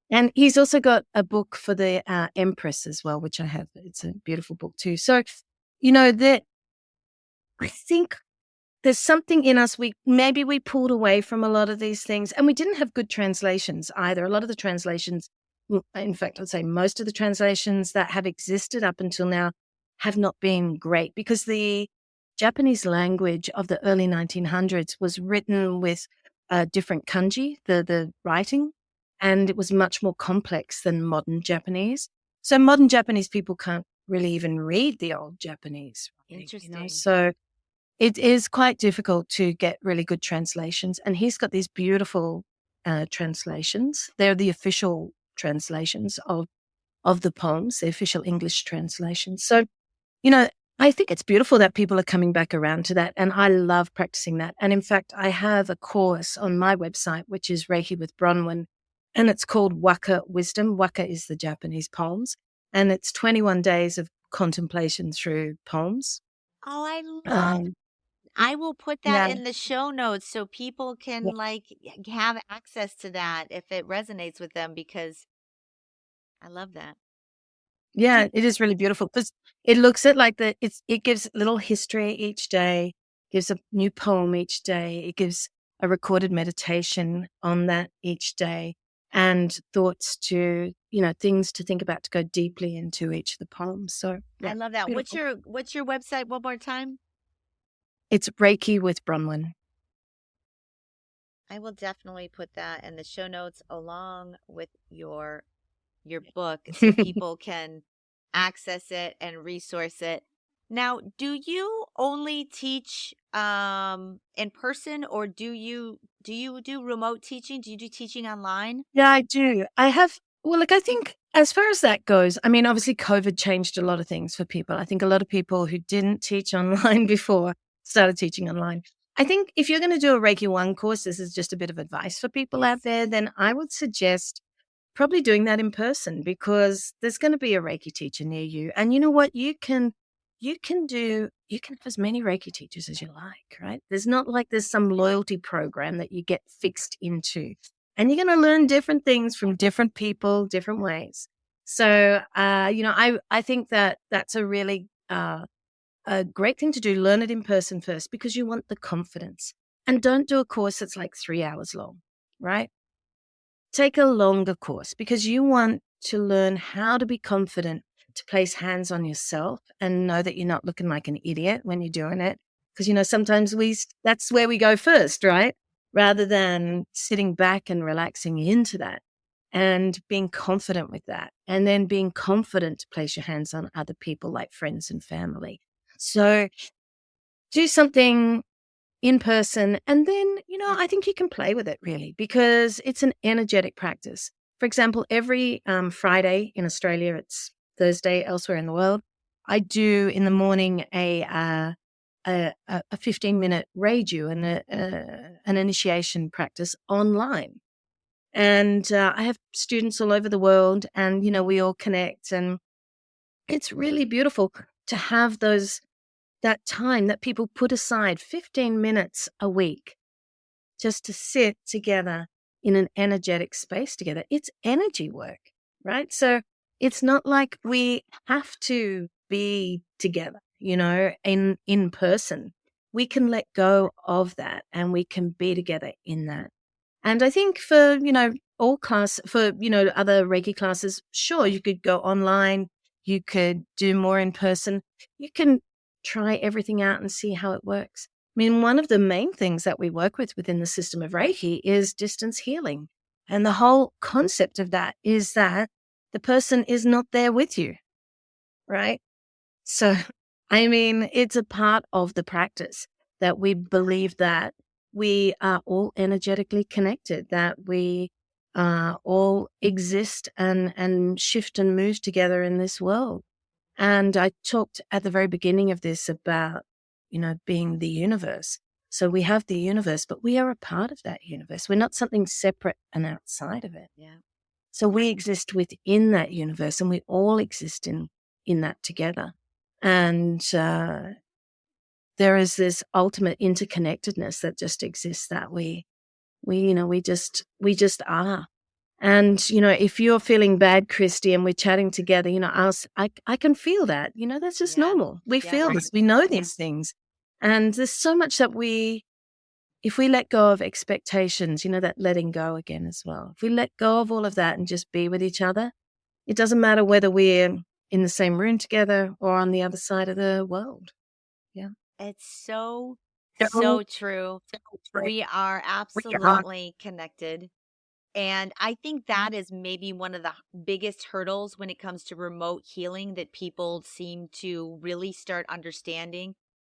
And he's also got a book for the Empress as well, which I have. It's a beautiful book too. So, that I think there's something in us, we pulled away from a lot of these things, and we didn't have good translations either. A lot of the translations, in fact, I'd say most of the translations that have existed up until now have not been great because the Japanese language of the early 1900s was written with different kanji, the writing, and it was much more complex than modern Japanese. So modern Japanese people can't really even read the old Japanese.
interesting.
So it is quite difficult to get really good translations. And he's got these beautiful translations. They're the official translations of the poems, the official English translations. So, I think it's beautiful that people are coming back around to that. And I love practicing that. And in fact, I have a course on my website, which is Reiki with Bronwen, and it's called Waka Wisdom. Waka is the Japanese poems. And it's 21 days of contemplation through poems.
Oh, I love I will put that
Yeah.
in the show notes so people can like have access to that if it resonates with them because I love that. Do
Yeah, it is really beautiful because it looks at like it gives little history each day, gives a new poem each day. It gives a recorded meditation on that each day and thoughts to, things to think about to go deeply into each of the poems. So
I
yeah,
love
it's
that.
beautiful.
What's your website one more time?
It's Reiki with Bronwen.
I will definitely put that in the show notes along with your book so people can access it and resource it. Now, do you only teach in person or do you do remote teaching? Do you do teaching online?
Yeah, I do. Look, I think as far as that goes, I mean, obviously, COVID changed a lot of things for people. I think a lot of people who didn't teach online before started teaching online. I think if you're going to do a Reiki 1 course, this is just a bit of advice for people out
Yes.
there, then I would suggest probably doing that in person because there's going to be a Reiki teacher near you. And you know what? You can have as many Reiki teachers as you like, right? There's not like there's some loyalty program that you get fixed into. And you're going to learn different things from different people, different ways. So, I think that that's a great thing to do. Learn it in person first because you want the confidence. And don't do a course that's like 3 hours long, right? Take a longer course because you want to learn how to be confident to place hands on yourself and know that you're not looking like an idiot when you're doing it. Because, sometimes that's where we go first, right? Rather than sitting back and relaxing into that and being confident with that. And then being confident to place your hands on other people like friends and family. So do something in person. And then, I think you can play with it really because it's an energetic practice. For example, every Friday in Australia, it's Thursday elsewhere in the world. I do in the morning a 15-minute reiju and an initiation practice online. And I have students all over the world, and we all connect, and it's really beautiful to have that time that people put aside 15 minutes a week just to sit together in an energetic space together. It's energy work, right? So it's not like we have to be together, in person. We can let go of that and we can be together in that. And I think for, other Reiki classes, sure, you could go online, you could do more in person. You can try everything out and see how it works. I mean, one of the main things that we work with within the system of Reiki is distance healing. And the whole concept of that is that the person is not there with you, right? So, I mean, it's a part of the practice that we believe that we are all energetically connected, that we all exist and shift and move together in this world. And I talked at the very beginning of this about, being the universe. So we have the universe, but we are a part of that universe. We're not something separate and outside of it.
Yeah.
So we exist within that universe and we all exist in that together. And there is this ultimate interconnectedness that just exists that we just are. And, if you're feeling bad, Christy, and we're chatting together, I can feel that, that's just
Yeah.
normal. We
Yeah.
feel this, we know these things. And there's so much that if we let go of expectations, that letting go again as well. If we let go of all of that and just be with each other, it doesn't matter whether we're in the same room together or on the other side of the world. Yeah.
It's so,
So
so true.
true.
We are
We are.
absolutely connected. And I think that is maybe one of the biggest hurdles when it comes to remote healing that people seem to really start understanding.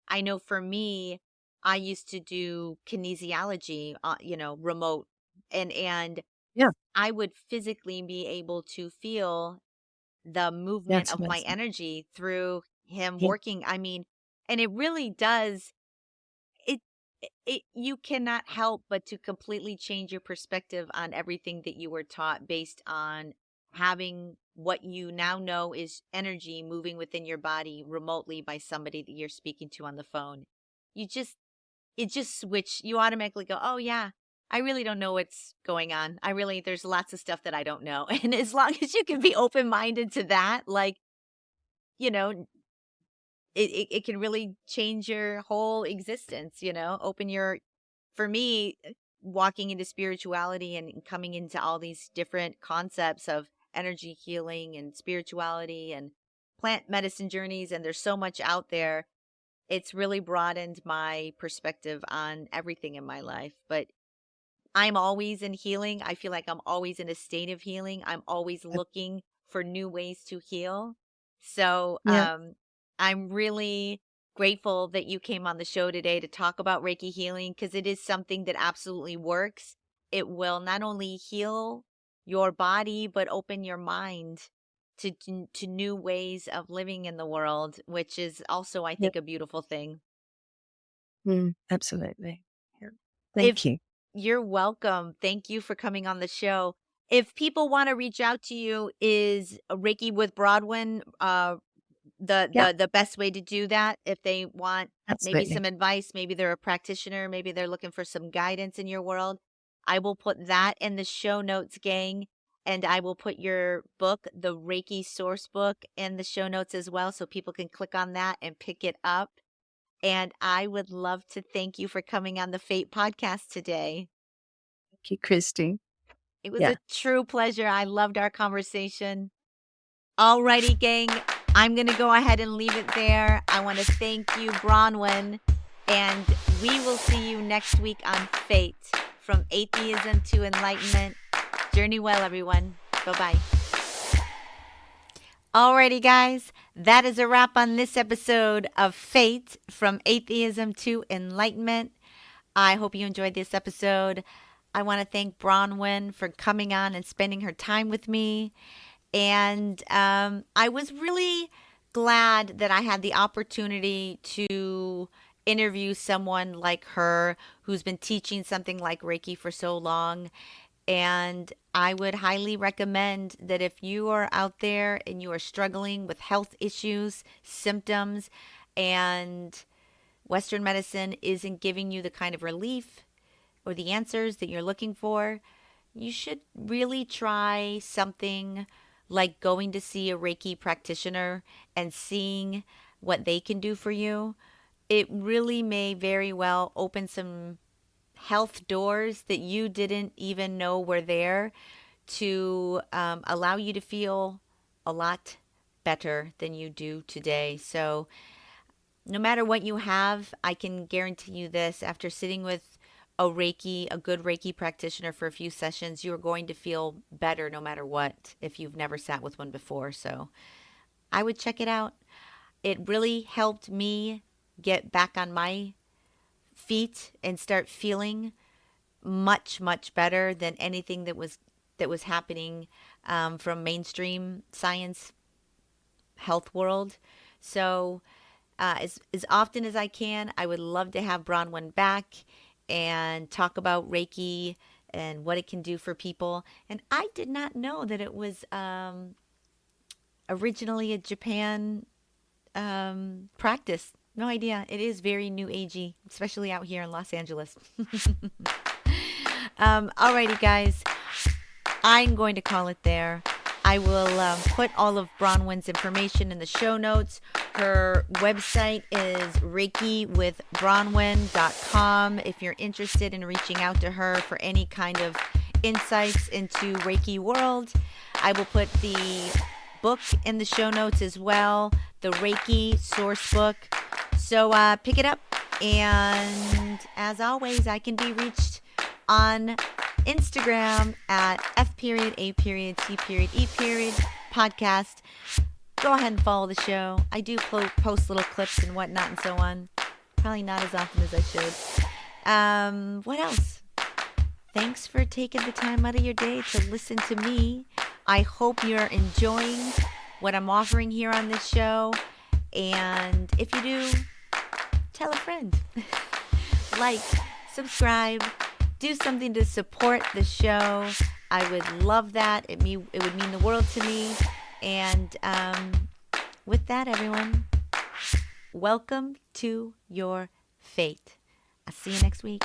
I know for me, I used to do kinesiology, remote, and
Yeah.
I would physically be able to feel the movement
That's
of my
amazing.
energy through him
Yeah.
working. I mean, and it really does it you cannot help but to completely change your perspective on everything that you were taught based on having what you now know is energy moving within your body remotely by somebody that you're speaking to on the phone. You just it just switch. You automatically go, oh yeah, I really don't know what's going on. There's lots of stuff that I don't know. And as long as you can be open minded to that, like, you know, it can really change your whole existence, open your, for me, walking into spirituality and coming into all these different concepts of energy healing and spirituality and plant medicine journeys. And there's so much out there. It's really broadened my perspective on everything in my life. But I'm always in healing. I feel like I'm always in a state of healing. I'm always
Yep.
looking for new ways to heal. So,
Yeah.
I'm really grateful that you came on the show today to talk about Reiki healing, because it is something that absolutely works. It will not only heal your body, but open your mind to new ways of living in the world, which is also, I
Yep.
think, a beautiful thing.
Absolutely. Yeah.
If
Thank you.
You're welcome. Thank you for coming on the show. If people want to reach out to you, is Reiki with Bronwen
Yeah,
the best way to do that? If they want maybe
absolutely.
some advice, maybe they're a practitioner, maybe they're looking for some guidance in your world, I will put that in the show notes, gang. And I will put your book, the Reiki Sourcebook, in the show notes as well, so people can click on that and pick it up. And I would love to thank you for coming on the Fate podcast today.
Thank you, Christy.
It was
Yeah.
a true pleasure. I loved our conversation. Alrighty, gang. I'm going to go ahead and leave it there. I want to thank you, Bronwen, and we will see you next week on Fate, from Atheism to Enlightenment. Journey well, everyone. Bye-bye. Alrighty, guys. That is a wrap on this episode of Fate, from Atheism to Enlightenment. I hope you enjoyed this episode. I want to thank Bronwen for coming on and spending her time with me. And I was really glad that I had the opportunity to interview someone like her who's been teaching something like Reiki for so long. And I would highly recommend that if you are out there and you are struggling with health issues, symptoms, and Western medicine isn't giving you the kind of relief or the answers that you're looking for, you should really try something like going to see a Reiki practitioner and seeing what they can do for you. It really may very well open some health doors that you didn't even know were there, to allow you to feel a lot better than you do today. So, no matter what you have, I can guarantee you this: after sitting with a good Reiki practitioner for a few sessions, you are going to feel better no matter what, if you've never sat with one before. So I would check it out. It really helped me get back on my feet and start feeling much, much better than anything that was happening from mainstream science health world. So as often as I can, I would love to have Bronwen back and talk about Reiki and what it can do for people. And I did not know that it was originally a Japan practice. No idea. It is very new agey, especially out here in Los Angeles. Alrighty, guys. I'm going to call it there. I will put all of Bronwen's information in the show notes. Her website is reikiwithbronwen.com if you're interested in reaching out to her for any kind of insights into Reiki world. I will put the book in the show notes as well, the Reiki Sourcebook. So pick it up. And as always, I can be reached on Instagram at F.A.T.E podcast. Go ahead and follow the show. I do post little clips and whatnot and so on. Probably not as often as I should. What else? Thanks for taking the time out of your day to listen to me. I hope you're enjoying what I'm offering here on this show. And if you do, tell a friend. Like, subscribe, do something to support the show. I would love that. It would mean the world to me. And with that, everyone, welcome to your fate. See you next week.